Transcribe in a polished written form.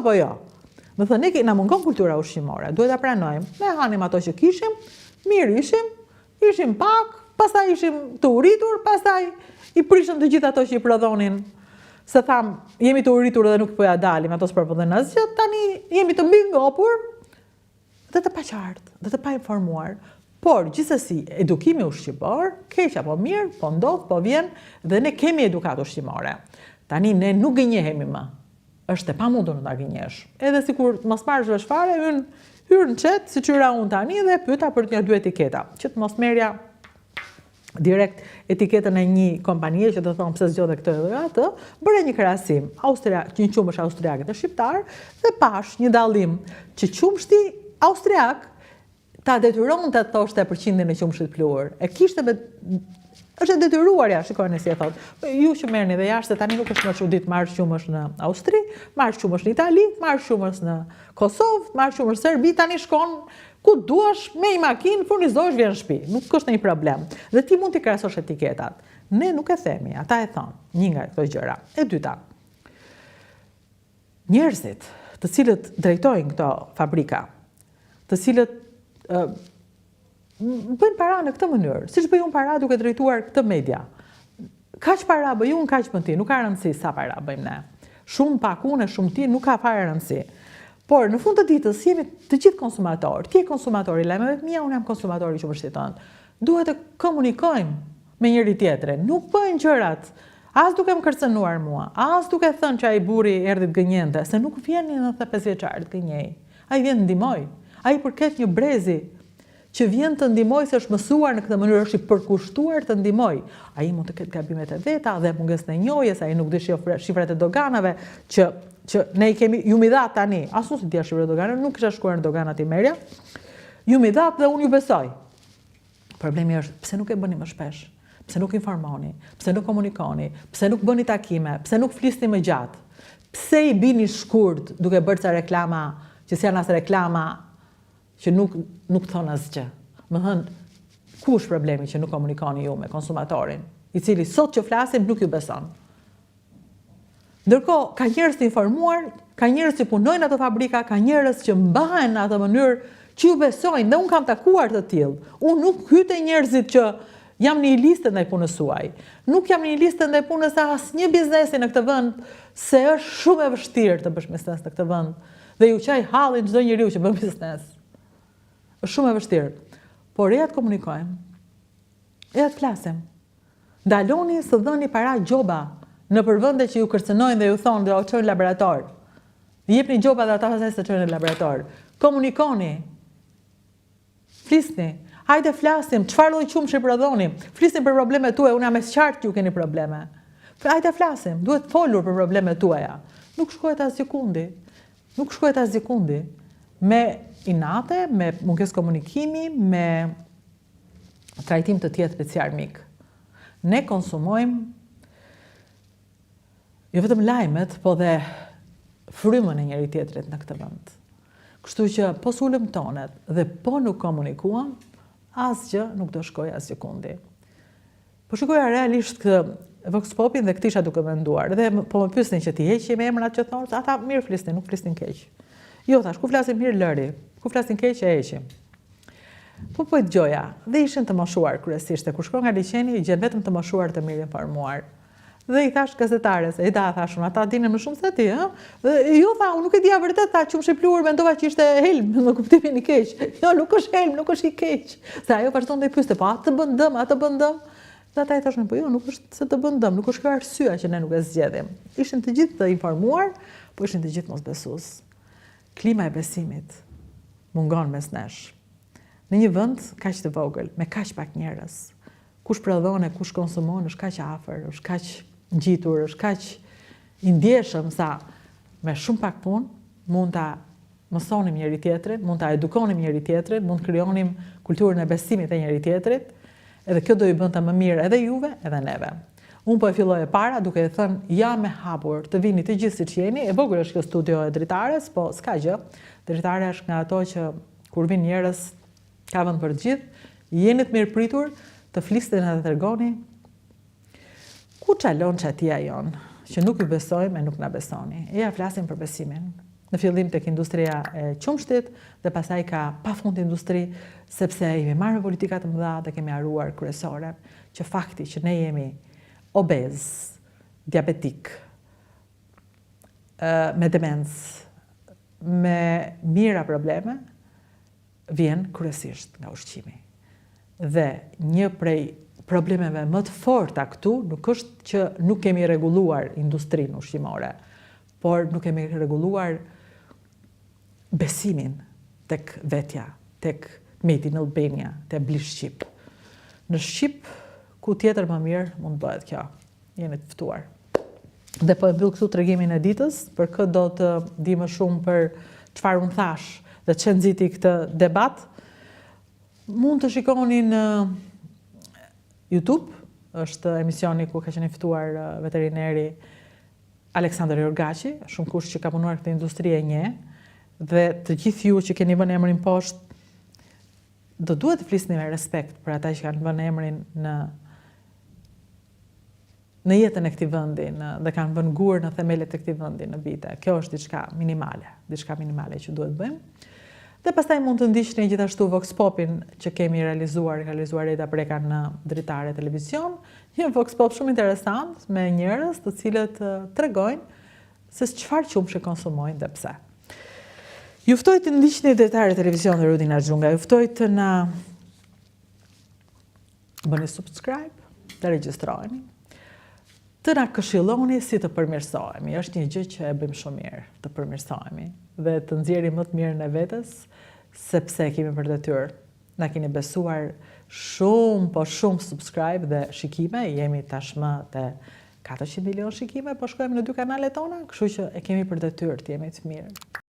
apo jo? Më thënë, ne na mungon kultura ushqimore, duhet ta pranojmë. Ne hanim ato që kishim, mirë ishim pak, pastaj ishim të uritur, pastaj i prishëm të gjithë ato që i prodhonin. Se tham, jemi të uritur dhe nuk po ja dalim, ato s'përpodhen asgjë, tani jemi të mbi ngopur dhe të paqartë, dhe të pa informuar. Por, gjithsesi, edukimi ushqimor, keq apo mirë, po ndodh, po vjen, dhe ne kemi edukatë ushqimore. Tani ne nuk gënjehemi më. Është e pamundur të ta gënjesh. Edhe sikur mos marrësh vesh fare, hyrë në chat, siç hyra unë tani dhe pyeta për një dy etiketa, që të mos merrja direkt etiketën e një kompanie që të thonë pse zgjodhe këtë dhe atë, bëre një krahasim, një qumësh austriake dhe shqiptar, dhe pash një dallim që qumshti austriak ta detyron të thoshte përqindjen e qumshit pluhur. E kishte është e detyruar, ja, shikojnë si e thot. Ju që merrni dhe jashtë, tani nuk është më çudit marrësh qumësh në Austri, marrësh qumësh në Itali, marrësh qumësh në Kosovë, marrësh qumësh në Serbi, tani shkon ku duash me një makinë, furnizohesh vjen në shtëpi. Nuk është një problem. Dhe ti mund t'i krahasosh etiketat. Ne nuk e themi, ata e thonë, një nga këto gjëra. E dyta, njerëzit të cilët drejtojnë këto fabrika, të cilët bëjnë para në këtë mënyrë, siç bëj unë para duke drejtuar këtë media. Kaq para bëj unë, kaq bën ti, nuk ka rëndësi sa para bëjmë ne. Shumë pak unë, shumë ti, nuk ka fare rëndësi. Por në fund të ditës jemi të gjithë konsumatorë. Ti je konsumatori i lajmeve të mia, unë jam konsumatori i qumshtit tënd. Duhet të komunikojmë me njëri tjetrin. Nuk bëjnë gjërat as duke më kërcënuar mua, as duke thënë që ai burri erdhi të gënjente, se nuk vjen një 95 vjeçar të gënjej. Ai vjen të ndihmoj. Ai përket një brezi që vjen të ndihmoj, se është mësuar në këtë mënyrë, është i përkushtuar të ndihmoj. Ai mund të ketë gabimet e veta dhe mungesën e njohjes, ai nuk di shifrat e doganave që ne i kemi, ju mi dha tani, as unë si dia shifrat e doganave, nuk kisha shkuar në doganat i merja, ju mi dha dhe unë ju besoj. Problemi është, pse nuk e bëni më shpesh? Pse nuk informoni? Pse nuk komunikoni? Pse nuk bëni takime? Pse nuk flisni më gjatë? Pse i bini shkurt duke bërë ca reklama, që janë as reklama që nuk thonë asgjë. Më thënë, ku është problemi që nuk komunikoni ju me konsumatorin, i cili sot që flasim nuk ju beson. Ndërkohë, ka njerëz të informuar, ka njerëz që punojnë ato fabrika, ka njerëz që mbahen në atë mënyrë që ju besojnë, dhe unë kam takuar të tillë. Unë nuk hyte njerëzit që jam në një listë ndaj punës suaj. Nuk jam në një listë ndaj punës së asnjë biznesi në këtë vend, se është shumë e vështirë të bësh biznes në këtë vend. Dhe ju qaj hallin çdo njeriu që bën biznes. Është shumë e vështirë. Por ja të komunikojmë. Ja të flasim. Ndaloni së dhëni para gjoba në përvende që ju kërcënojnë dhe ju thonë dhe o çojnë në laborator. Jepni gjoba dhe ata pastaj se çojnë në laborator. Komunikoni. Flisni. Hajde flasim, çfarë lloj qumshi prodhoni? Flisni për problemet tuaja, unë jam e qartë që ju keni probleme. Hajde flasim, duhet folur për problemet tuaja. Nuk shkohet asgjë kundi. Nuk shkohet asgjë kundi. Me inate, me mungesë komunikimi, me trajtim të tjetër të si armik. Ne konsumojmë jo vetëm lajmet, po dhe frymën e njëri tjetrit në këtë vend. Kështu që po sulëm tonet dhe po nuk komunikuam, asgjë nuk do shkojë asgjë kundi. Po shikoja realisht këtë Vox Popin dhe këtë isha duke menduar. Dhe po më pyesnin që ti heqim emrat që thonë, ata mirë flisnin, nuk flisnin keq. Jo, thash, ku flasin mirë lëri, ku flasin keq e heqim. Po i dëgjoja, dhe ishin të moshuar kryesisht, e kur shkon nga liçeni i gjen vetëm të moshuar të mirë informuar. Dhe i thash gazetares, thashun, ata dinin më shumë se ti, ëh? Dhe jo, tha, unë nuk e dija vërtet, tha, qumshi pluhur mendova që ishte helm, në kuptimin i keq. Jo, nuk është helm, nuk është i keq. Se ajo vazhdon dhe i pyeste, po atë bën dëm, atë bën dëm. Dhe ata i thashun, po jo, nuk është se të bën dëm, nuk është kjo arsyeja që ne nuk e zgjedhim. Ishin të gjithë të informuar, po ishin të gjithë mosbesues. Klima e besimit mungon mes nesh. Në një vend kaq të vogël, me kaq pak njerëz, kush prodhon e kush konsumon është kaq afër, është kaq ngjitur, është kaq i ndjeshëm sa me shumë pak punë mund ta mësonim njëri tjetrin, mund ta edukonim njëri tjetrin, mund krijonim kulturën e besimit e njëri tjetrit, edhe kjo do i bënte më mirë edhe juve, edhe neve. Unë po e filloj e para duke e thënë ja me hapur të vini të gjithë siç jeni, e vogël është kjo studio e dritares, po s'ka gjë. Dritare është nga ato që kur vin njerëz ka vend për të gjithë, jeni të mirë pritur, të flisni dhe të tregoni ku çalon çatia jon, që nuk ju besojmë e nuk na besoni. Ja flasim për besimin. në fillim tek industria e qumshtit dhe pastaj ka pafund industri, sepse jemi marrë politika të mëdha dhe kemi haruar kryesore që fakti që ne jemi obez, diabetik, me demencë, me mira probleme, vjen kryesisht nga ushqimi. Dhe një prej problemeve më të forta këtu nuk është që nuk kemi rregulluar industrinë ushqimore, por nuk kemi rregulluar besimin tek vetja, tek Made in Albania, tek Blish Shqip. Në Shqip, ku tjetër më mirë mund të bëhet kjo. Jeni të ftuar. Dhe po e mbyll këtu tregimin e ditës, për këtë do të di më shumë për çfarë unë thash dhe çe nxiti këtë debat. Mund të shikoni në YouTube, është emisioni ku ka qenë ftuar veterineri Aleksandr Jorgaçi, shumë kush që ka punuar këtë industri e njeh, dhe të gjithë ju që keni vënë emrin poshtë, do duhet të flisni me respekt për ata që kanë vënë emrin në jetën e këtij vendi, dhe kanë vënë gur në themelet e këtij vendi në vite. Kjo është diçka minimale që duhet bëjmë. Dhe pastaj mund të ndiqni gjithashtu Vox Popin që kemi realizuar Rita Breka në Dritare Televizion, një Vox Pop shumë interesant me njerëz të cilët tregojnë se çfarë qumshi konsumojnë dhe pse. Ju ftoj të ndiqni Dritare Televizion dhe Rudina Xhunga, ju ftoj të na bëni subscribe, të regjistroheni, të na këshilloni si të përmirësohemi. Është një gjë që e bëjmë shumë mirë, të përmirësohemi dhe të nxjerrim më të mirën e vetes, sepse kemi për detyrë. Na keni besuar shumë subscribe dhe shikime, jemi tashmë te 400 milion shikime, po shkojmë në 2 kanalet tona, kështu që e kemi për detyrë të jemi të mirë.